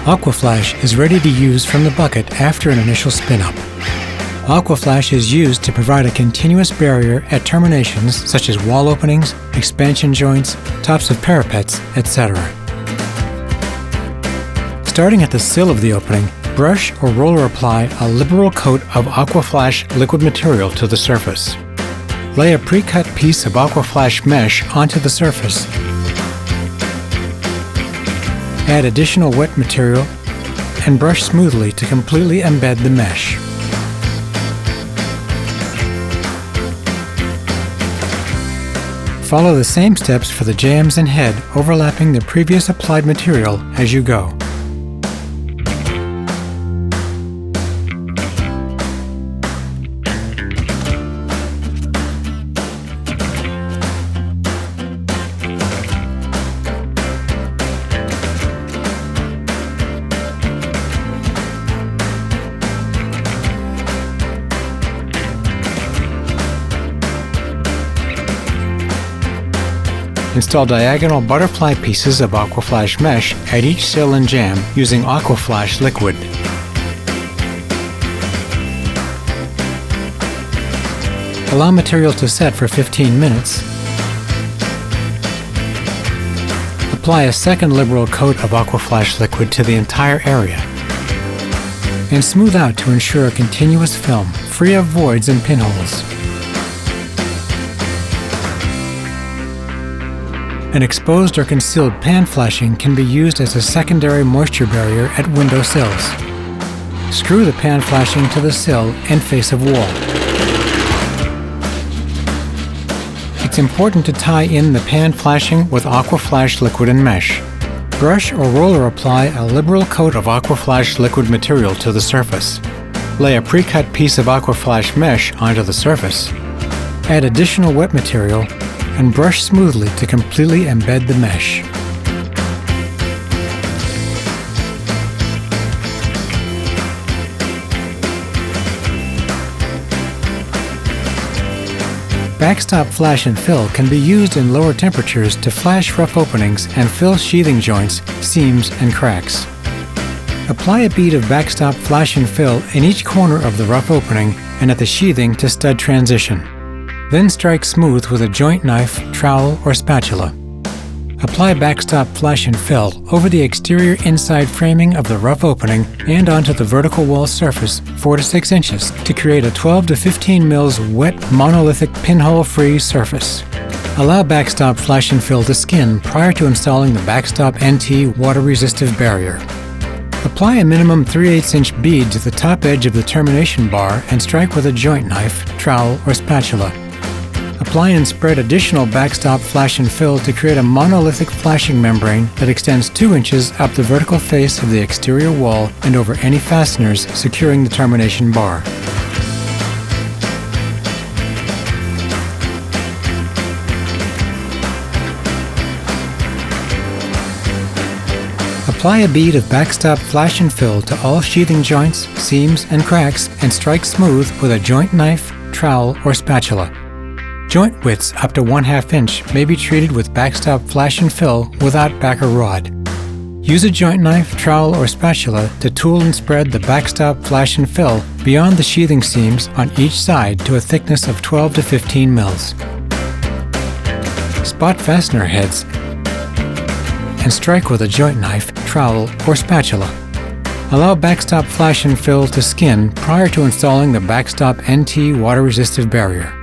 Aquaflash is ready to use from the bucket after an initial spin-up. Aquaflash is used to provide a continuous barrier at terminations such as wall openings, expansion joints, tops of parapets, etc. Starting at the sill of the opening, brush or roller apply a liberal coat of Aquaflash liquid material to the surface. Lay a pre-cut piece of Aquaflash mesh onto the surface. Add additional wet material and brush smoothly to completely embed the mesh. Follow the same steps for the jambs and head, overlapping the previous applied material as you go. Install diagonal butterfly pieces of Aquaflash mesh at each sill and jamb using Aquaflash liquid. Allow material to set for 15 minutes. Apply a second liberal coat of Aquaflash liquid to the entire area. And smooth out to ensure a continuous film, free of voids and pinholes. An exposed or concealed pan flashing can be used as a secondary moisture barrier at window sills. Screw the pan flashing to the sill and face of wall. It's important to tie in the pan flashing with Aquaflash liquid and mesh. Brush or roller apply a liberal coat of Aquaflash liquid material to the surface. Lay a pre-cut piece of Aquaflash mesh onto the surface. Add additional wet material and brush smoothly to completely embed the mesh. Backstop flash and fill can be used in lower temperatures to flash rough openings and fill sheathing joints, seams, and cracks. Apply a bead of backstop flash and fill in each corner of the rough opening and at the sheathing to stud transition. Then strike smooth with a joint knife, trowel, or spatula. Apply backstop flash and fill over the exterior inside framing of the rough opening and onto the vertical wall surface 4 to 6 inches to create a 12 to 15 mils wet monolithic pinhole-free surface. Allow backstop flash and fill to skin prior to installing the backstop NT water-resistive barrier. Apply a minimum 3/8 inch bead to the top edge of the termination bar and strike with a joint knife, trowel, or spatula. Apply and spread additional backstop flash and fill to create a monolithic flashing membrane that extends 2 inches up the vertical face of the exterior wall and over any fasteners securing the termination bar. Apply a bead of backstop flash and fill to all sheathing joints, seams, and cracks and strike smooth with a joint knife, trowel, or spatula. Joint widths up to 1/2 inch may be treated with backstop flash and fill without backer rod. Use a joint knife, trowel, or spatula to tool and spread the backstop flash and fill beyond the sheathing seams on each side to a thickness of 12 to 15 mils. Spot fastener heads and strike with a joint knife, trowel, or spatula. Allow backstop flash and fill to skin prior to installing the backstop NT water-resistive barrier.